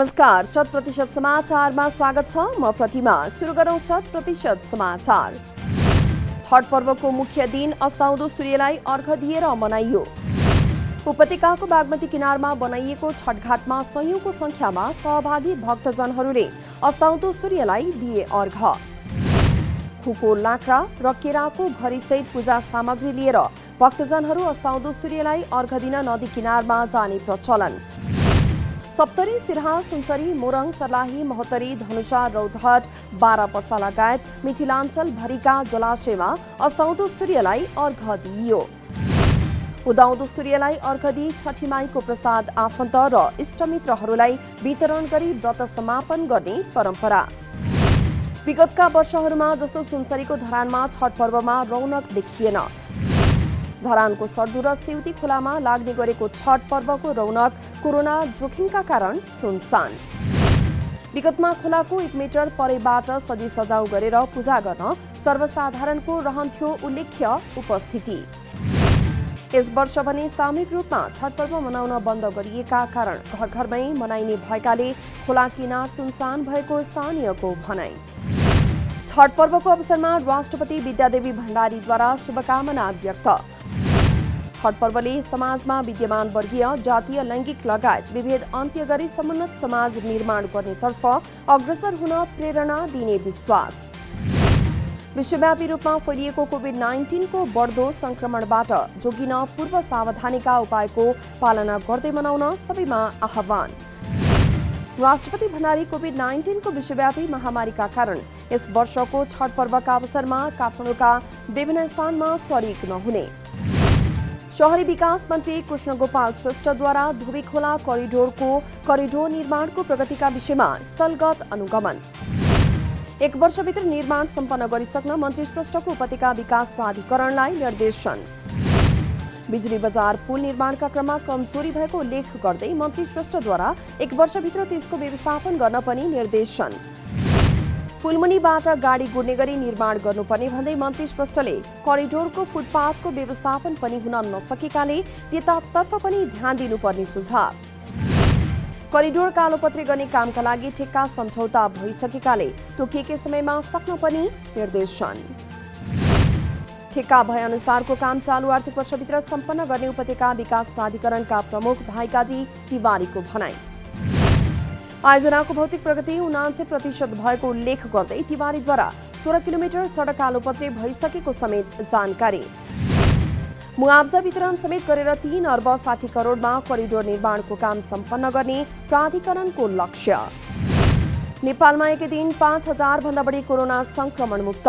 नमस्कार, 100% समाचारमा स्वागत छ। म प्रतिमा। सुरु गरौं 100% समाचार। छठ पर्वको मुख्य दिन अस्ताउँदो सूर्यलाई अर्घ दिएर मनाइयो। उपत्यकाको बागमती किनारमा बनाइएको छठघाटमा सयौंको संख्यामा सहभागी भक्तजनहरूले अस्ताउँदो सूर्यलाई दिए अर्घ। खुको लाक्रा र केराको घरीसहित पूजा सामग्री लिएर भक्तजनहरू अस्ताउँदो सूर्यलाई अर्घ दिन नदी किनारमा जाने प्रचलन। सप्तरी, सिराहा, सुनसरी, मोरङ, सर्लाही, महोत्तरी, धनुषा, रौतहट, बारा पर्सा लगायत मिथिलाञ्चल भरिका जलाशयमा अस्ताउँदो सूर्यलाई अर्घ दिइयो। उदाउँदो सूर्यलाई अर्घ दिई छठी माईको प्रसाद आफन्त र इष्टमित्रहरूलाई वितरण गरी व्रत समापन गर्ने परम्परा। विगतका वर्षहरूमा जस्तो सुनसरीको धरानमा छठ पर्वमा रौनक देखिएन। धरानको सर्दु र सेउती खोलामा लाग्ने गरेको छठ पर्वको रौनक कोरोना जोखिमका कारण सुनसान। विगतमा खोलाको 1 मिटर परैबाट सजी सजाउ गरेर पूजा गर्न सर्वसाधारणको रहन्थ्यो उल्लेख्य उपस्थिति। यस वर्ष भने सामूहिक रूपमा छठ पर्व मनाउन बन्द गरिएका कारण घर घरमै मनाइने भएकाले खोला किनार सुनसान भएको स्थानीयको भनाइ। छठ पर्वको अवसरमा राष्ट्रपति विद्यादेवी भण्डारीद्वारा शुभकामना व्यक्त। छठ पर्वले समाजमा विद्यमान वर्गीय, जातीय, लैङ्गिक लगायत विभेद अन्त्य गरी समुन्नत समाज निर्माण गर्नेतर्फ अग्रसर हुन प्रेरणा दिने विश्वास। विश्वव्यापी रूपमा फैलिएको कोभिड-19 को बढ्दो संक्रमणबाट जोगिन पूर्व सावधानीका उपायको पालना गर्दै मनाउन सबैमा आह्वान। राष्ट्रपति भण्डारी कोभिड-19 को विश्वव्यापी महामारीका कारण यस वर्षको छठ पर्वका अवसरमा काठमाडौँका विभिन्न स्थानमा सरिक नहुने। शहरी विकास मन्त्री कृष्ण गोपाल श्रेष्ठद्वारा धोबी खोला करिडोर निर्माणको प्रगतिका विषयमा स्थलगत अनुगमन। 1 वर्षभित्र निर्माण सम्पन्न गरिसक्न मन्त्री श्रेष्ठको उपत्यका विकास प्राधिकरणलाई निर्देशन। बिजुली बजार पुल निर्माणका क्रममा कमजोरी भएको उल्लेख गर्दै मन्त्री श्रेष्ठद्वारा 1 वर्षभित्र त्यसको व्यवस्थापन गर्न पनि निर्देशन। पुलमुनिबाट गाडी गुड्ने गरी निर्माण गर्नुपर्ने भन्दै मन्त्री श्रेष्ठले करिडोरको फुटपाथको व्यवस्थापन पनि हुन नसकेकाले त्यतातर्फ पनि ध्यान दिनुपर्ने सुझाव। करिडोर कालोपत्री गर्ने कामका लागि ठेक्का सम्झौता भइसकेकाले तोकिएकै समयमा सक्न पनि निर्देशन। ठेक्का भए अनुसारको काम चालू आर्थिक वर्षभित्र सम्पन्न गर्ने उपत्यका विकास प्राधिकरणका प्रमुख भाइकाजी तिवारीको भनाइ। आयोजनाको भौतिक प्रगति 79% भएको उल्लेख गर्दै तिवारीद्वारा 16 किलोमिटर सडक कालोपत्री भइसकेको समेत जानकारी। मुआवजा वितरण समेत गरेर 3 अर्ब 60 करोडमा करिडोर निर्माणको काम सम्पन्न गर्ने प्राधिकरणको लक्ष्य। नेपालमा एकै दिन 5000 भन्दा बढी कोरोना संक्रमण मुक्त।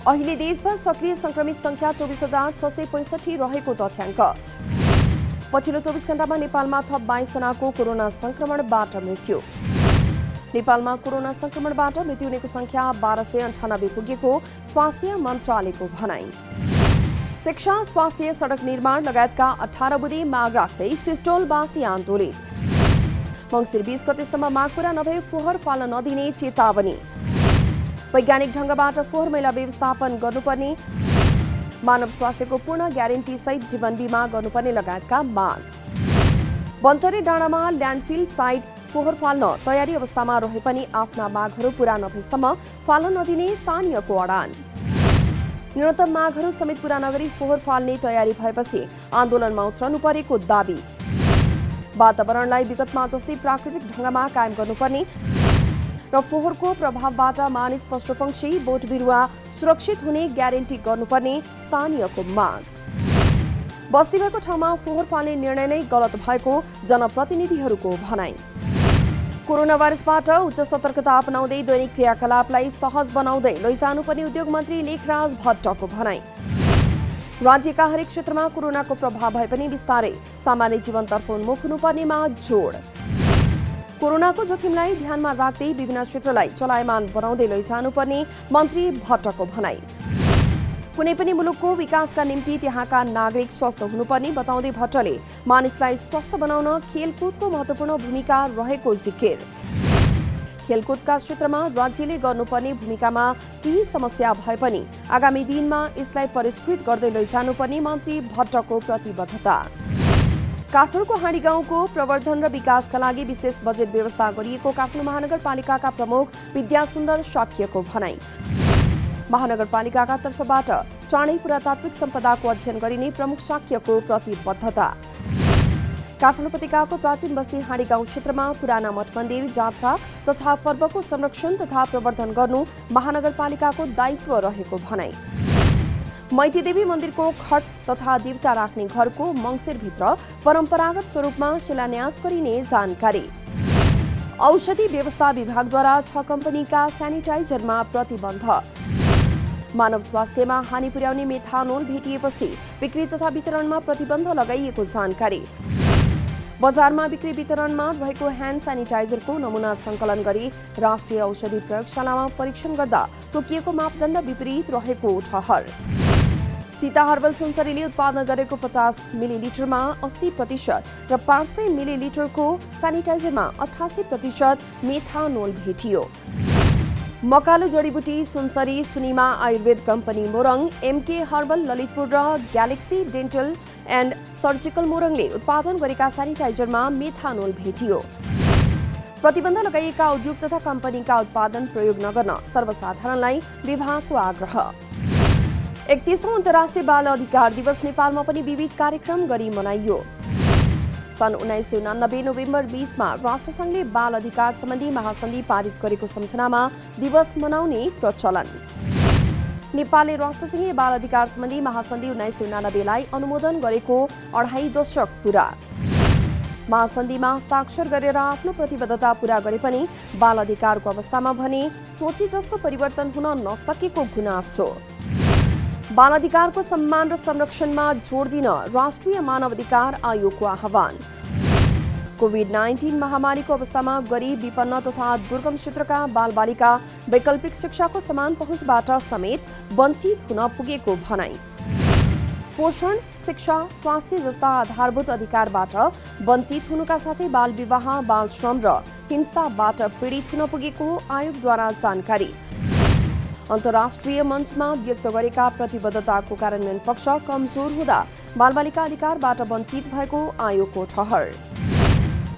अहिले देशभर सक्रिय संक्रमित संख्या 24665 रहेको तथ्याङ्क। पछिल्लो 24 घण्टामा नेपालमा थप 22 जनाको कोरोना संक्रमणबाट मृत्यु। नेपालमा कोरोना संक्रमणबाट मृत्यु हुनेको संख्या 1298 पुगेको स्वास्थ्य मन्त्रालयको भनाइ। शिक्षा, स्वास्थ्य, सडक निर्माण लगायतका 18 बुँदे माग राख्दै सिस्टोलवासी आन्दोलित। मङ्सिर 20 गतेसम्म माग पूरा नभए फोहोर फाल्न नदिने चेतावनी। वैज्ञानिक ढङ्गबाट फोहोर मैला व्यवस्थापन गर्नुपर्ने। मानव स्वास्थ्यको पूर्ण ग्यारेन्टी सहित जीवन बीमा गर्नुपर्ने लगायतका माग। बन्चरे डाँडामा ल्यान्डफिल साइट फोहोर फाल्न तयारी अवस्थामा रहे पनि आफ्ना मागहरू पूरा नभएसम्म फाल्न नदिने स्थानीयको अडान। न्यूनतम मागहरू समेत पूरा नगरी फोहोर फाल्ने तयारी भएपछि आन्दोलनमा उत्रनु परेको दाबी। वातावरणलाई विगतमा जस्तै प्राकृतिक ढङ्गमा कायम गर्नुपर्ने र फोहोरको प्रभावबाट मानिस, पशुपक्षी, बोट बिरुवा सुरक्षित हुने ग्यारेन्टी गर्नुपर्ने स्थानीयको माग। बस्ती भएको ठाउँमा फोहोर फाल्ने निर्णय नै गलत भएको जनप्रतिनिधिहरूको भनाइ। कोरोना भाइरसबाट उच्च सतर्कता अपनाउँदै दैनिक क्रियाकलापलाई सहज बनाउँदै लैजानुपर्ने उद्योग मन्त्री लेखराज भट्टको भनाइ। राज्यका हरेक क्षेत्रमा कोरोनाको प्रभाव भए पनि बिस्तारै सामान्य जीवनतर्फ उन्मुख हुनुपर्नेमा जोड। कोरोनाको जोखिमलाई ध्यानमा राख्दै विभिन्न क्षेत्रलाई चलायमान बनाउँदै लैजानुपर्ने मन्त्री भट्टको भनाइ। कुनै पनि मुलुकको विकासका निम्ति त्यहाँका नागरिक स्वस्थ हुनुपर्ने बताउँदै भट्टले मानिसलाई स्वस्थ बनाउन खेलकुदको महत्त्वपूर्ण भूमिका रहेको जिकिर। खेलकुदका क्षेत्रमा राज्यले गर्नुपर्ने भूमिकामा केही समस्या भए पनि आगामी दिनमा यसलाई परिष्कृत गर्दै लैजानुपर्ने मन्त्री भट्टको प्रतिबद्धता। काठमाडौँको हाँडी गाउँको प्रवर्धन र विकासका लागि विशेष बजेट व्यवस्था गरिएको काठमाडौँ महानगरपालिकाका प्रमुख विद्यासुन्दर साक्यको भनाई। महानगरपालिकाका तर्फबाट चाँडै पुरातात्विक सम्पदाको अध्ययन गरिने प्रमुख साक्यको प्रतिबद्धता। काठमाडौँ उपत्यकाको प्राचीन बस्ती हाँडी गाउँ क्षेत्रमा पुराना मठ मन्दिर, जात्रा तथा पर्वको संरक्षण तथा प्रवर्धन गर्नु महानगरपालिकाको दायित्व रहेको भनाई। मैतीदेवी मन्दिरको खट तथा देवता राख्ने घरको मङ्सिरभित्र परम्परागत स्वरूपमा शिलान्यास गरिने जानकारी। औषधि व्यवस्था विभागद्वारा 6 कम्पनीका सेनिटाइजरमा प्रतिबन्ध। मानव स्वास्थ्यमा हानि पुर्याउने मेथानोल भेटिएपछि बिक्री तथा वितरणमा प्रतिबन्ध लगाइएको जानकारी। बजारमा बिक्री वितरणमा भएको ह्यान्ड सेनिटाइजरको नमुना सङ्कलन गरी राष्ट्रिय औषधि प्रयोगशालामा परीक्षण गर्दा तोकिएको मापदण्ड विपरीत रहेको ठहर। सीता हर्बल सुनसरीले उत्पादन गरेको 50 मिलिलिटरमा 80% र 500 मिलिलिटरको सेनिटाइजरमा 88% मेथानोल भेटियो। मकालु जडीबुटी Sunsari Sunima Ayurveda company Morang, MK herbal Lalitpur र ग्यालेक्सी डेन्टल एन्ड सर्जिकल मोरङले उत्पादन गरेका सेनिटाइजरमा मेथानोल भेटियो। प्रतिबन्ध लगाइएका उद्योग तथा कम्पनीका उत्पादन प्रयोग नगर्न सर्वसाधारणलाई विभागको आग्रह। 31औं अन्तर्राष्ट्रिय बाल अधिकार दिवस नेपालमा पनि विविध कार्यक्रम गरी मनाइयो। सन् 1989 नोभेम्बर 20 मा राष्ट्रसङ्घले बाल अधिकार सम्बन्धी महासन्धि पारित गरेको सम्झनामा दिवस मनाउने प्रचलन। नेपालले राष्ट्रसङ्घीय बाल अधिकार सम्बन्धी महासन्धि 1989 लाई अनुमोदन गरेको 2.5 दशक पूरा। महासन्धिमा हस्ताक्षर गरेर आफ्नो प्रतिबद्धता पूरा गरे पनि बाल अधिकारको अवस्थामा भने सोचे जस्तो परिवर्तन हुन नसकेको गुनासो। बाल अधिकारको सम्मान र संरक्षणमा जोड दिन राष्ट्रिय मानव अधिकार आयोगको आह्वान। कोभिड-19 महामारीको अवस्थामा गरिब, विपन्न तथा दुर्गम क्षेत्रका बालबालिका वैकल्पिक शिक्षाको समान पहुँचबाट समेत वञ्चित हुन पुगेको भनाई। पोषण, शिक्षा, स्वास्थ्य जस्ता आधारभूत अधिकारबाट वञ्चित हुनुका साथै बाल विवाह, बाल श्रम र हिंसाबाट पीडित हुन पुगेको आयोगद्वारा जानकारी। अन्तर्राष्ट्रिय मञ्चमा व्यक्त गरेका प्रतिबद्धताको कार्यान्वयन पक्ष कमजोर हुँदा बालबालिका अधिकारबाट वञ्चित भएको आयोगको ठहर।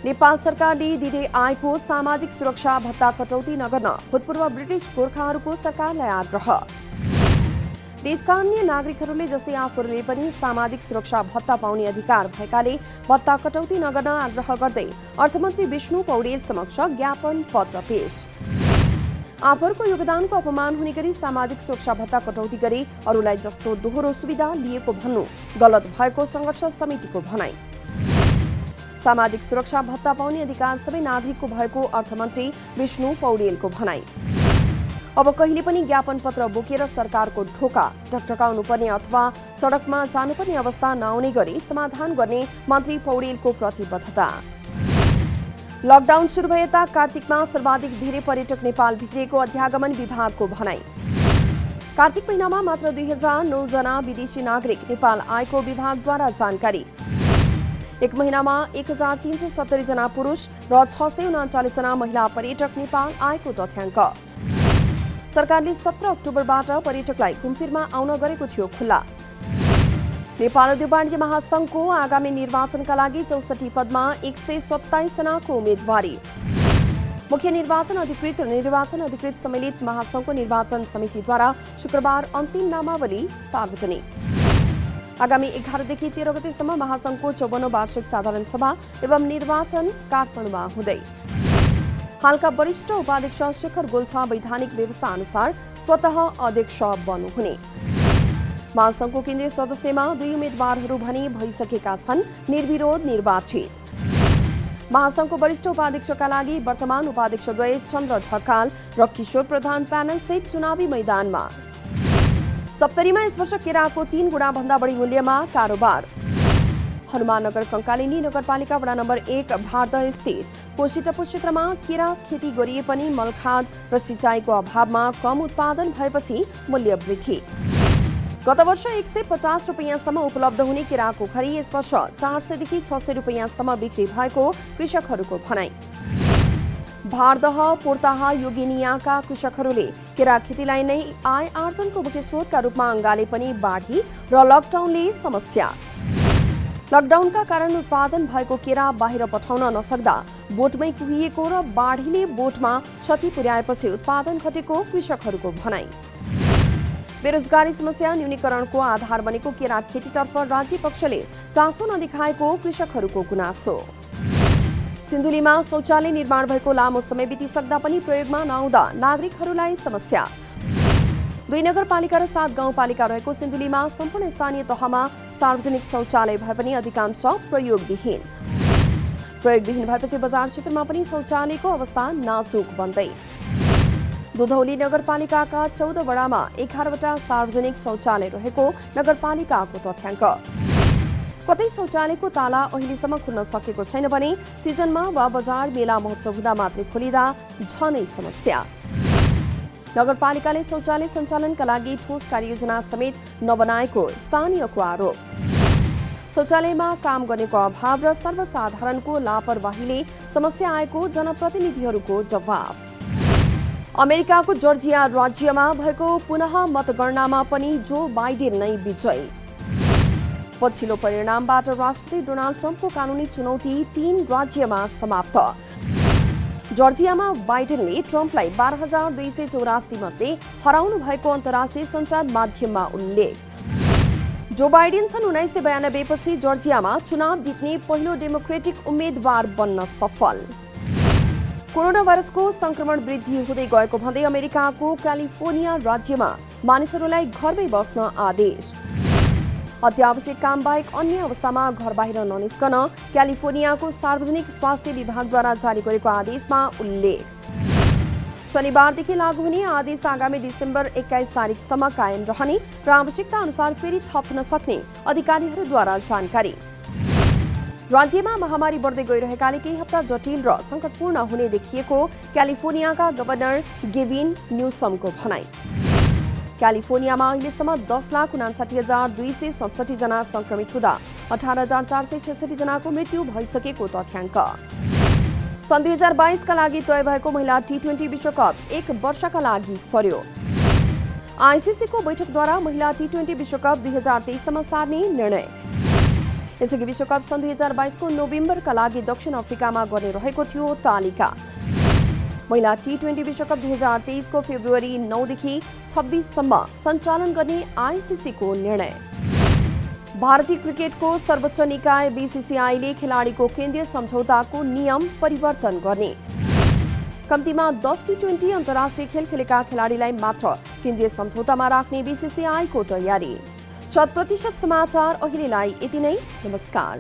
नेपाल सरकारले दिँदै आएको सामाजिक सुरक्षा भत्ता कटौती नगर्न भूतपूर्व ब्रिटिश गोर्खाहरूको सरकारलाई आग्रह। देशका अन्य नागरिकहरूले जस्तै आफूहरूले पनि सामाजिक सुरक्षा भत्ता पाउने अधिकार भएकाले भत्ता कटौती नगर्न आग्रह गर्दै अर्थमन्त्री विष्णु पौडेल समक्ष ज्ञापन पत्र पेश। आफूहरूको योगदानको अपमान हुने गरी सामाजिक सुरक्षा भत्ता कटौती गरी अरूलाई जस्तो दोहोरो सुविधा लिएको भन्नु गलत भएको संघर्ष समितिको भनाई। सामाजिक सुरक्षा भत्ता पाउने अधिकार सबै नागरिकको भएको अर्थमन्त्री विष्णु पौडेलको भनाई। अब कहिले पनि ज्ञापन पत्र बोकेर सरकारको ढोका ढकढकाउनुपर्ने अथवा सडकमा जानुपर्ने अवस्था नआउने गरी समाधान गर्ने मन्त्री पौडेलको प्रतिबद्धता। लकडाउन सुरु भए यता कार्तिकमा सर्वाधिक धेरै पर्यटक नेपाल भित्रिएको अध्यागमन विभागको भनाई। कार्तिक महिनामा मात्र 2009 जना विदेशी नागरिक नेपाल आएको विभागद्वारा जानकारी। एक महिनामा 1370 जना पुरुष र 639 जना महिला पर्यटक नेपाल आएको तथ्याङ्क। सरकारले 17 अक्टोबरबाट पर्यटकलाई घुमफिरमा आउन गरेको थियो खुल्ला। नेपाल उद्योग वाणिज्य महासङ्घको आगामी निर्वाचनका लागि 64 पदमा 127 जनाको उम्मेदवारी। मुख्य निर्वाचन अधिकृत र निर्वाचन अधिकृत सम्मिलित महासङ्घको निर्वाचन समितिद्वारा शुक्रबार अन्तिम नामावली सार्वजनिक। आगामी 11 देखि 13 गतेसम्म महासङ्घको 54औं वार्षिक साधारण सभा एवं निर्वाचन काठमाडौँमा हुँदै। हालका वरिष्ठ उपाध्यक्ष शेखर गोल्छा वैधानिक व्यवस्था अनुसार स्वतः अध्यक्ष बन्नुहुने। महासङ्घको केन्द्रीय सदस्यमा 2 उम्मेद्वारहरू भने भइसकेका छन् निर्विरोध निर्वाचित। महासङ्घको वरिष्ठ उपाध्यक्षका लागि वर्तमान उपाध्यक्षद्वय चन्द्र ढकाल र किशोर प्रधान प्यानलसहित चुनावी मैदानमा। सप्तरीमा यस वर्ष केराको 3 गुणा भन्दा बढी मूल्यमा कारोबार। हनुमाननगर कंकालिनी नगरपालिका वडा नम्बर 1 भारदह स्थित कोशीटपु क्षेत्रमा केरा खेती गरिए पनि मलखाद र सिँचाइको अभावमा कम उत्पादन भएपछि मूल्य वृद्धि। गत वर्ष 150 रुपैयाँसम्म उपलब्ध हुने केराको खरी यस वर्ष 400 देखि 600 रुपैयाँसम्म बिक्री भएको कृषकहरूको भनाई। भारदह, पोर्ताहा, योगिनियाका कृषकहरूले केरा खेतीलाई नै आय आर्जनको मुख्य स्रोतका रूपमा अँगाले पनि बाढी र लकडाउनले समस्या। लकडाउनका कारण उत्पादन भएको केरा बाहिर पठाउन नसक्दा बोटमै कुहिएको र बाढीले बोटमा क्षति पुर्याएपछि उत्पादन घटेको कृषकहरूको भनाई। बेरोजगारी समस्या न्यूनीकरणको आधार बनेको केरा खेतीतर्फ राज्य पक्षले चासो नदेखाएको कृषकहरूको गुनासो। सिन्धुलीमा शौचालय निर्माण भएको लामो समय बितिसक्दा पनि प्रयोगमा नआउँदा नागरिकहरूलाई समस्या। 2 नगरपालिका र 7 गाउँपालिका रहेको सिन्धुलीमा सम्पूर्ण स्थानीय तहमा सार्वजनिक शौचालय भए पनि अधिकांश प्रयोगविहीन भएपछि बजार क्षेत्रमा पनि शौचालयको अवस्था नाजुक बन्दै। दुधौली नगरपालिकाका 14 वडामा 11वटा सार्वजनिक शौचालय रहेको नगरपालिकाको तथ्याङ्क। कतै शौचालयको ताला अहिलेसम्म खुल्न सकेको छैन भने सिजनमा वा बजार मेला महोत्सव हुँदा मात्रै खोलिँदा झनै समस्या। नगरपालिकाले शौचालय सञ्चालनका लागि ठोस कार्ययोजना समेत नबनाएको स्थानीयको आरोप। शौचालयमा काम गर्नेको अभाव र सर्वसाधारणको लापरवाहीले समस्या आएको जनप्रतिनिधिहरूको जवाफ। अमेरिकाको जर्जिया राज्यमा भएको पुनः मतगणनामा पनि जो बाइडेन नै विजयी। पछिल्लो परिणामबाट राष्ट्रपति डोनाल्ड ट्रम्पको कानूनी चुनौती 3 राज्यमा समाप्त। जर्जियामा बाइडेनले ट्रम्पलाई 12,284 मतले हराउनु भएको अन्तर्राष्ट्रिय सञ्चार माध्यममा उल्लेख। जो बाइडेन सन् 1992 पछि जर्जियामा चुनाव जित्ने पहिलो डेमोक्रेटिक उम्मेद्वार बन्न सफल। कोरोना भाइरसको संक्रमण वृद्धि हुँदै गएको भन्दै अमेरिकाको क्यालिफोर्निया राज्यमा मानिसहरूलाई घरमै बस्न आदेश। अत्यावश्यक काम बाहेक अन्य अवस्थामा घर बाहिर ननिस्कन क्यालिफोर्नियाको सार्वजनिक स्वास्थ्य विभागद्वारा जारी गरेको आदेशमा उल्लेख। शनिबारदेखि लागू हुने आदेश आगामी डिसेम्बर 21 तारिकसम्म कायम रहने र आवश्यकता अनुसार फेरि थप्न सक्ने अधिकारीहरूद्वारा जानकारी। राज्यमा महामारी बढ्दै गइरहेकाले केही हप्ता जटिल र संकटपूर्ण हुने देखिएको क्यालिफोर्नियाका गभर्नर गेभिन न्युसमको भनाई। क्यालिफोर्नियामा अहिलेसम्म 10,59,267 जना संक्रमित हुँदा 18,466 जनाको मृत्यु भइसकेको तथ्याङ्क। सन् 2022 का लागि तय भएको महिला T20 विश्वकप 1 वर्षका लागि सर्यो। आईसीसीको बैठकद्वारा महिला T20 विश्वकप 2023 सम्म सार्ने निर्णय। यसअघि विश्वकप सन् 2022 को नोभेम्बरका लागि दक्षिण अफ्रिकामा गर्ने रहेको थियो तालिका। महिला T20 विश्वकप 2023 को फेब्रुअरी 9 देखि 26 सम्म सञ्चालन गर्ने आईसीसीको निर्णय। भारतीय क्रिकेटको सर्वोच्च निकाय बीसीसीआईले खेलाडीको केन्द्रीय सम्झौताको नियम परिवर्तन गर्ने। कम्तीमा 10 T20 अन्तर्राष्ट्रिय खेल खेलेका खेलाडीलाई मात्र केन्द्रीय सम्झौतामा राख्ने बीसीसीआईको तयारी। 100% समाचार अहिलेलाई यति नै। नमस्कार।